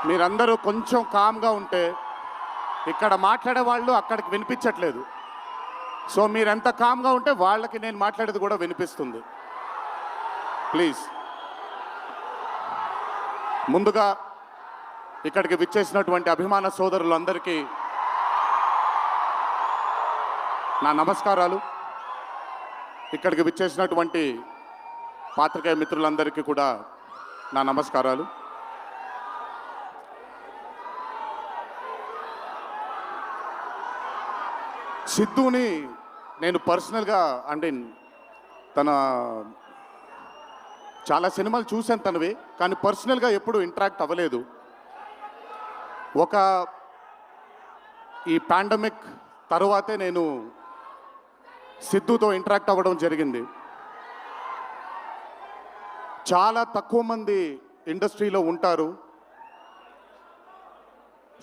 మీరందరూ కొంచెం కామ్గా ఉంటే ఇక్కడ మాట్లాడే వాళ్ళు అక్కడికి వినిపించట్లేదు. సో మీరెంత కామ్గా ఉంటే వాళ్ళకి నేను మాట్లాడేది కూడా వినిపిస్తుంది. ప్లీజ్. ముందుగా ఇక్కడికి విచ్చేసినటువంటి అభిమాన సోదరులందరికీ నా నమస్కారాలు. ఇక్కడికి విచ్చేసినటువంటి పాత్రికేయ మిత్రులందరికీ కూడా నా నమస్కారాలు. సిద్ధుని నేను పర్సనల్గా అంటే తన చాలా సినిమాలు చూశాను తనవి, కానీ పర్సనల్గా ఎప్పుడు ఇంటరాక్ట్ అవ్వలేదు. ఈ పాండమిక్ తరువాతే నేను సిద్ధుతో ఇంటరాక్ట్ అవ్వడం జరిగింది. చాలా తక్కువ మంది ఇండస్ట్రీలో ఉంటారు.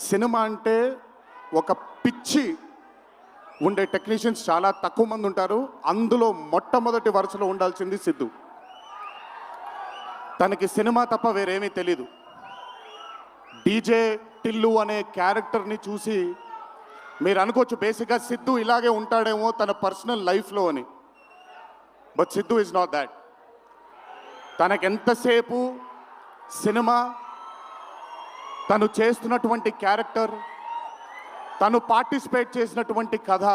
సినిమా అంటే ఒక పిచ్చి ఉండే టెక్నీషియన్స్ చాలా తక్కువ మంది ఉంటారు. అందులో మొట్టమొదటి వరుసలో ఉండాల్సింది సిద్ధు. తనకి సినిమా తప్ప వేరేమీ తెలీదు. డీజే టిల్లు అనే క్యారెక్టర్ని చూసి మీరు అనుకోవచ్చు బేసిక్గా సిద్ధు ఇలాగే ఉంటాడేమో తన పర్సనల్ లైఫ్లో అని. But Siddhu is not that. తనకెంతసేపు సినిమా, తను చేస్తున్నటువంటి క్యారెక్టర్, తను పార్టిసిపేట్ చేసినటువంటి కథ,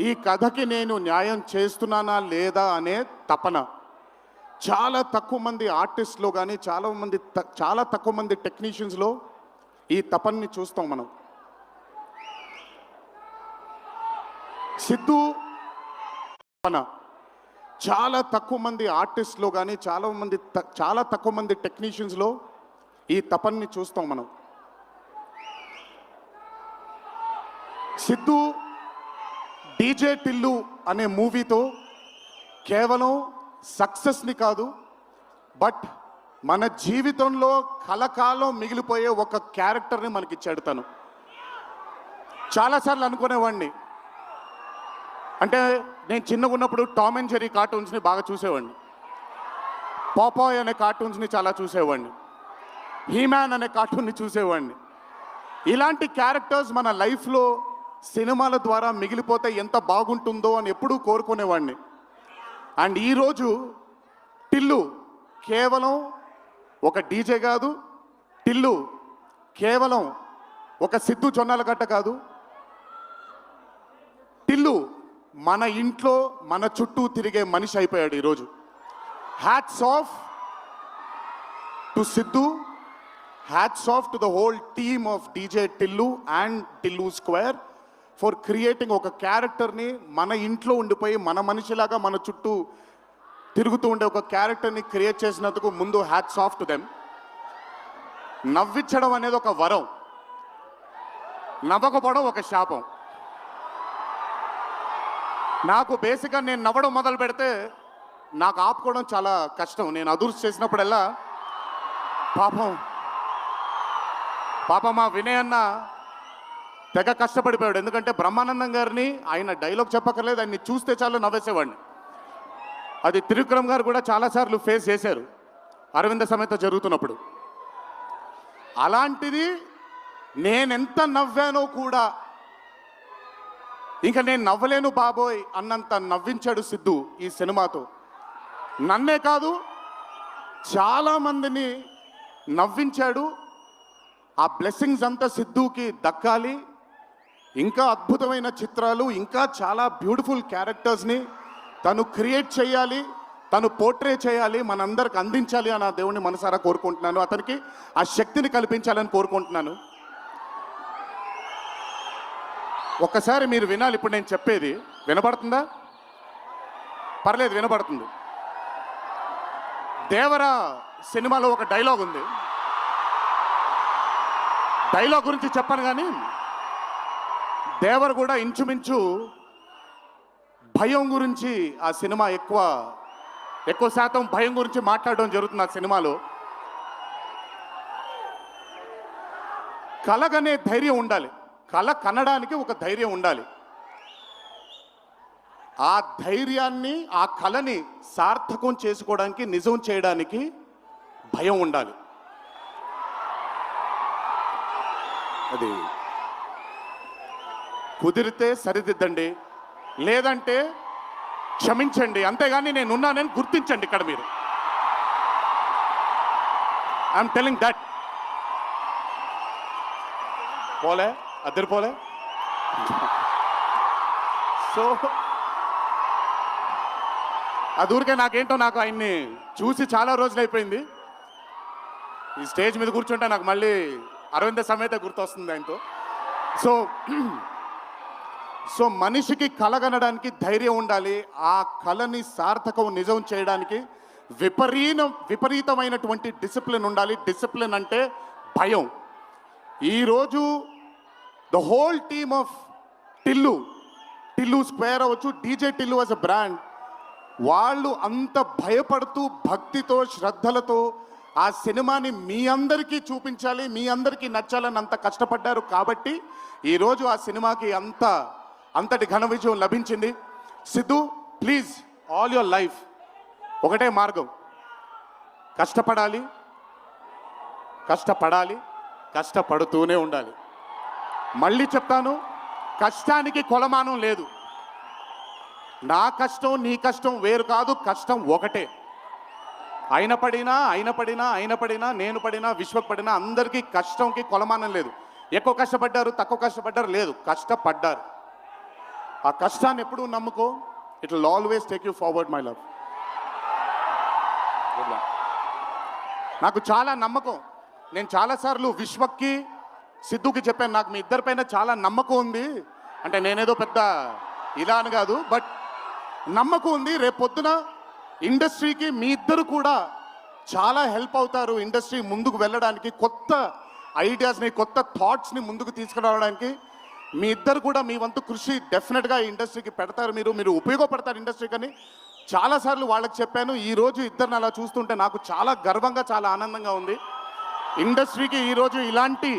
ఈ కథకి నేను న్యాయం చేస్తున్నానా లేదా అనే తపన. చాలా తక్కువ మంది ఆర్టిస్ట్లో కానీ చాలా తక్కువ మంది టెక్నీషియన్స్లో ఈ తపనని చూస్తాం మనం. సిద్ధు తపన చాలా తక్కువ మంది ఆర్టిస్ట్లో కానీ చాలా తక్కువ మంది టెక్నీషియన్స్లో ఈ తపనని చూస్తాం మనం. సిద్ధు డీజే టిల్లు అనే మూవీతో కేవలం సక్సెస్ని కాదు, బట్ మన జీవితంలో కలకాలం మిగిలిపోయే ఒక క్యారెక్టర్ని మనకిచ్చాడు తను. చాలాసార్లు అనుకునేవాడిని, అంటే నేను చిన్నగా ఉన్నప్పుడు టామ్ అండ్ జెర్రీ కార్టూన్స్ని బాగా చూసేవాడిని, పాపాయ్ అనే కార్టూన్స్ని చాలా చూసేవాడిని, హీమ్యాన్ అనే కార్టూన్ని చూసేవాడిని. ఇలాంటి క్యారెక్టర్స్ మన లైఫ్లో సినిమాల ద్వారా మిగిలిపోతే ఎంత బాగుంటుందో అని ఎప్పుడూ కోరుకునేవాడిని. అండ్ ఈరోజు టిల్లు కేవలం ఒక డీజే కాదు, టిల్లు కేవలం ఒక సిద్ధు జొన్నలగడ్డ కాదు, టిల్లు మన ఇంట్లో మన చుట్టూ తిరిగే మనిషి అయిపోయాడు ఈరోజు. Hats off to Siddhu, hats off to the whole team of DJ Tillu and Tillu square for creating ఒక క్యారెక్టర్ని మన ఇంట్లో ఉండిపోయి మన మనిషిలాగా మన చుట్టూ తిరుగుతూ ఉండే ఒక క్యారెక్టర్ని క్రియేట్ చేసినందుకు ముందు హ్యాట్స్ ఆఫ్ టు దెమ్. నవ్వించడం అనేది ఒక వరం, నవ్వకపోవడం ఒక శాపం. నాకు బేసిక్గా నేను నవ్వడం మొదలు పెడితే నాకు ఆపుకోవడం చాలా కష్టం. నేను అదుర్స్ చేసినప్పుడల్లా పాపం మా వినయ్ అన్న తెగ కష్టపడిపోయాడు. ఎందుకంటే బ్రహ్మానందం గారిని ఆయన డైలాగ్ చెప్పక్కర్లేదు, ఆయన్ని చూస్తే చాలు నవ్వేసేవాడిని. అది త్రివిక్రమ్ గారు కూడా చాలాసార్లు ఫేస్ చేశారు అరవింద సమేత జరుగుతున్నప్పుడు. అలాంటిది నేనెంత నవ్వానో కూడా ఇంకా నేను నవ్వలేను బాబోయ్ అన్నంత నవ్వించాడు సిద్ధు ఈ సినిమాతో. నన్నే కాదు చాలామందిని నవ్వించాడు. ఆ బ్లెస్సింగ్స్ అంతా సిద్ధుకి దక్కాలి. ఇంకా అద్భుతమైన చిత్రాలు, ఇంకా చాలా బ్యూటిఫుల్ క్యారెక్టర్స్ని తను క్రియేట్ చేయాలి, తను పోర్ట్రే చేయాలి, మనందరికి అందించాలి అని ఆ దేవుణ్ణి మనసారా కోరుకుంటున్నాను. అతనికి ఆ శక్తిని కల్పించాలని కోరుకుంటున్నాను. ఒక్కసారి మీరు వినాలి ఇప్పుడు నేను చెప్పేది. వినపడుతుందా? పర్లేదు, వినపడుతుంది. దేవరా సినిమాలో ఒక డైలాగ్ ఉంది. డైలాగ్ గురించి చెప్పను కానీ దేవర్ కూడా ఇంచుమించు భయం గురించి ఆ సినిమా ఎక్కువ శాతం భయం గురించి మాట్లాడడం జరుగుతుంది ఆ సినిమాలో. కలగనే ధైర్యం ఉండాలి, కళ కనడానికి ఒక ధైర్యం ఉండాలి. ఆ ధైర్యాన్ని, ఆ కళని సార్థకం చేసుకోవడానికి, నిజం చేయడానికి భయం ఉండాలి. అది కుదిరితే సరిదిద్దండి, లేదంటే క్షమించండి, అంతేగాని నేనున్నానని గుర్తించండి ఇక్కడ మీరు. I'm telling that. పోలే అద్దరు పోలే. సో అది ఊరికే నాకేంటో, నాకు ఆయన్ని చూసి చాలా రోజులు అయిపోయింది. ఈ స్టేజ్ మీద కూర్చుంటే నాకు మళ్ళీ అరవింద సమేత గుర్తొస్తుంది ఆయనతో. సో సో మనిషికి కలగనడానికి ధైర్యం ఉండాలి, ఆ కళని సార్థకం నిజం చేయడానికి విపరీతమైనటువంటి డిసిప్లిన్ ఉండాలి. డిసిప్లిన్ అంటే భయం. ఈరోజు the whole team of Tillu square అవ్వచ్చు, DJ Tillu as a brand, వాళ్ళు అంత భయపడుతూ భక్తితో శ్రద్ధలతో ఆ సినిమాని మీ అందరికీ చూపించాలి, మీ అందరికీ నచ్చాలని అంత కష్టపడ్డారు. కాబట్టి ఈరోజు ఆ సినిమాకి అంతటి ఘన విజయం లభించింది. Siddhu, please, all your life ఒకటే మార్గం, కష్టపడాలి, కష్టపడుతూనే ఉండాలి. మళ్ళీ చెప్తాను, కష్టానికి కొలమానం లేదు. నా కష్టం నీ కష్టం వేరు కాదు, కష్టం ఒకటే. అయిన పడినా నేను పడినా విశ్వకు పడినా అందరికీ కష్టంకి కొలమానం లేదు. ఎక్కువ కష్టపడ్డారు, తక్కువ కష్టపడ్డారు లేదు, కష్టపడ్డారు. ఆ కష్టాన్ని ఎప్పుడూ నమ్ముకో, it will always take you forward my love. నాకు చాలా నమ్మకం. నేను చాలాసార్లు విశ్వక్కి సిద్ధుకి చెప్పాను, నాకు మీ ఇద్దరిపైన చాలా నమ్మకం ఉంది. అంటే నేనేదో పెద్ద ఇలా అని కాదు, బట్ నమ్మకం ఉంది. రేపొద్దున ఇండస్ట్రీకి మీ ఇద్దరు కూడా చాలా హెల్ప్ అవుతారు. ఇండస్ట్రీ ముందుకు వెళ్ళడానికి, కొత్త ఐడియాస్ని, కొత్త థాట్స్ని ముందుకు తీసుకురావడానికి మీ ఇద్దరు కూడా మీ వంతు కృషి డెఫినెట్గా ఈ ఇండస్ట్రీకి పెడతారు. మీరు ఉపయోగపడతారు ఇండస్ట్రీకి అని చాలాసార్లు వాళ్ళకి చెప్పాను. ఈరోజు ఇద్దరిని అలా చూస్తుంటే నాకు చాలా గర్వంగా, చాలా ఆనందంగా ఉంది. ఇండస్ట్రీకి ఈరోజు ఇలాంటి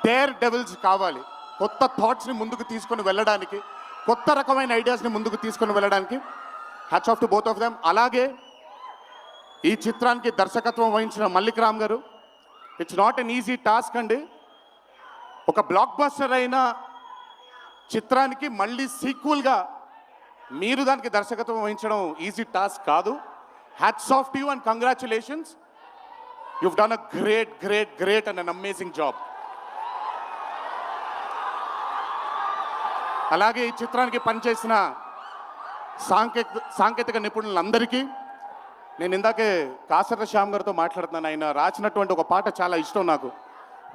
డేర్ డెవిల్స్ కావాలి, కొత్త థాట్స్ని ముందుకు తీసుకొని వెళ్ళడానికి, కొత్త రకమైన ఐడియాస్ని ముందుకు తీసుకొని వెళ్ళడానికి. Hats off to both of them. అలాగే ఈ చిత్రానికి దర్శకత్వం వహించిన మల్లిక్ రామ్ గారు, it's not an easy task అండి. ఒక బ్లాక్ బస్టర్ అయిన చిత్రానికి మళ్ళీ సీక్వెల్గా మీరు దానికి దర్శకత్వం వహించడం ఈజీ టాస్క్ కాదు. Hats off to you and congratulations. You've done a great and an amazing job. అలాగే ఈ చిత్రానికి పనిచేసిన సాంకేతిక నిపుణులందరికీ, నేను ఇందాకే కాసర్ల శ్యామ్ గారితో మాట్లాడుతున్నాను. ఆయన రాసినటువంటి ఒక పాట చాలా ఇష్టం నాకు,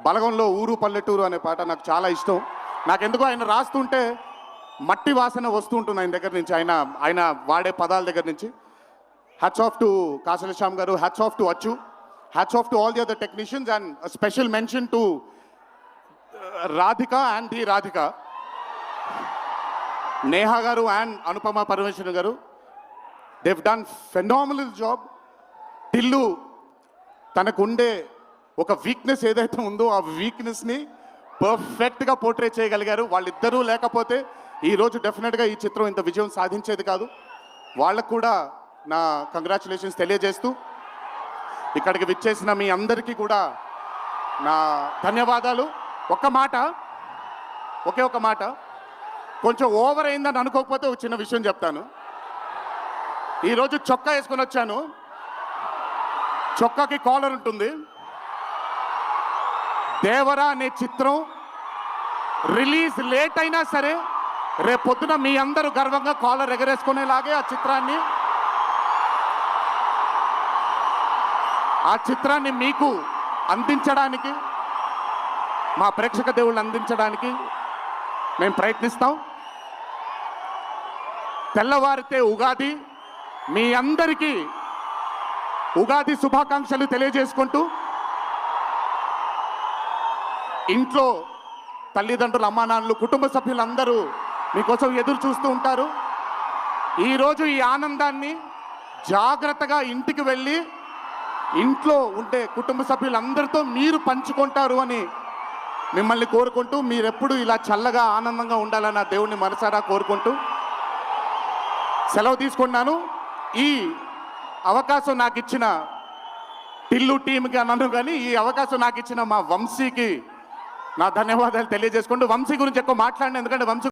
బలగంలో ఊరు పల్లెటూరు అనే పాట నాకు చాలా ఇష్టం. నాకెందుకో ఆయన రాస్తుంటే మట్టి వాసన వస్తూ ఉంటుంది ఆయన దగ్గర నుంచి, ఆయన వాడే పదాల దగ్గర నుంచి. Hats off to Kasarla Shyam garu, hats off to Achu, hats off to all the other technicians, and special mention to Radhika and the Radhika, Neha garu and Anupama Parameswaran garu. They've done phenomenal job. Tillu తనకుండే ఒక వీక్నెస్ ఏదైతే ఉందో ఆ వీక్నెస్ని పర్ఫెక్ట్గా పోర్ట్రే చేయగలిగారు. వాళ్ళిద్దరూ లేకపోతే ఈరోజు డెఫినెట్గా ఈ చిత్రం ఇంత విజయం సాధించేది కాదు. వాళ్ళకు కూడా నా కంగ్రాచులేషన్స్ తెలియజేస్తూ, ఇక్కడికి విచ్చేసిన మీ అందరికీ కూడా నా ధన్యవాదాలు. ఒకే ఒక మాట, కొంచెం ఓవర్ అయిందని అనుకోకపోతే ఒక చిన్న విషయం చెప్తాను. ఈరోజు చొక్కా వేసుకొని వచ్చాను, చొక్కాకి కాలర్ ఉంటుంది. దేవరా అనే చిత్రం రిలీజ్ లేట్ అయినా సరే రేపొద్దున మీ అందరూ గర్వంగా కాలర్ ఎగరేసుకునేలాగే ఆ చిత్రాన్ని మీకు అందించడానికి, మా ప్రేక్షక దేవుళ్ళు అందించడానికి మేము ప్రయత్నిస్తాం. తెల్లవారితే ఉగాది, మీ అందరికీ ఉగాది శుభాకాంక్షలు తెలియజేసుకుంటూ, ఇంట్లో తల్లిదండ్రులు, అమ్మానాన్నలు, కుటుంబ సభ్యులందరూ మీకోసం ఎదురు చూస్తూ ఉంటారు. ఈరోజు ఈ ఆనందాన్ని జాగ్రత్తగా ఇంటికి వెళ్ళి ఇంట్లో ఉండే కుటుంబ సభ్యులందరితో మీరు పంచుకుంటారు అని మిమ్మల్ని కోరుకుంటూ, మీరెప్పుడు ఇలా చల్లగా ఆనందంగా ఉండాలని ఆ దేవుణ్ణి మనసారా కోరుకుంటూ సెలవు తీసుకున్నాను. ఈ అవకాశం నాకు ఇచ్చిన టిల్లు టీంకి అన్నాను, కానీ ఈ అవకాశం నాకు ఇచ్చిన మా వంశీకి నా ధన్యవాదాలు తెలియజేసుకుంటూ వంశీ గురించి ఎక్కువ మాట్లాడిన ఎందుకంటే వంశీ